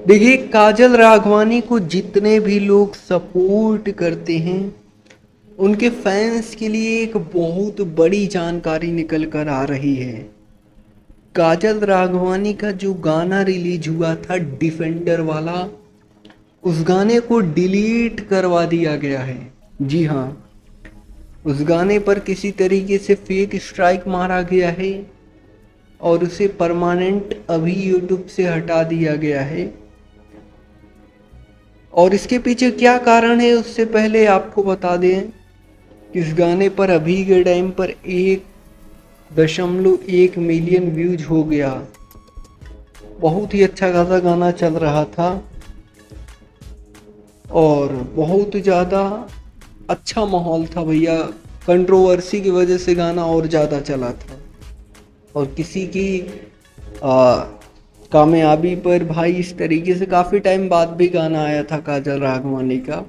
देखिए, काजल राघवानी को जितने भी लोग सपोर्ट करते हैं उनके फैंस के लिए एक बहुत बड़ी जानकारी निकल कर आ रही है। काजल राघवानी का जो गाना रिलीज हुआ था डिफेंडर वाला, उस गाने को डिलीट करवा दिया गया है। जी हाँ, उस गाने पर किसी तरीके से फेक स्ट्राइक मारा गया है और उसे परमानेंट अभी यूट्यूब से हटा दिया गया है। और इसके पीछे क्या कारण है उससे पहले आपको बता दें, इस गाने पर अभी के टाइम पर 1.1 मिलियन व्यूज हो गया। बहुत ही अच्छा खासा गाना चल रहा था और बहुत ज़्यादा अच्छा माहौल था भैया। कंट्रोवर्सी की वजह से गाना और ज़्यादा चला था और किसी की कामयाबी पर भाई इस तरीके से काफ़ी टाइम बाद भी गाना आया था काजल राघवानी का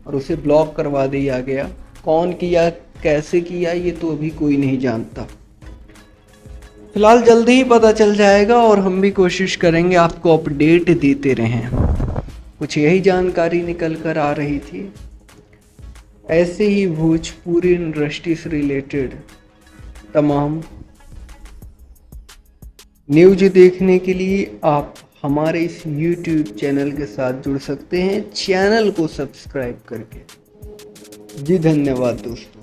और उसे ब्लॉक करवा दिया गया। कौन किया, कैसे किया, ये तो अभी कोई नहीं जानता। फिलहाल जल्दी ही पता चल जाएगा और हम भी कोशिश करेंगे आपको अपडेट देते रहें। कुछ यही जानकारी निकल कर आ रही थी। ऐसे ही भोजपुरी इंडस्ट्री से रिलेटेड तमाम न्यूज देखने के लिए आप हमारे इस YouTube चैनल के साथ जुड़ सकते हैं, चैनल को सब्सक्राइब करके। जी धन्यवाद दोस्तों।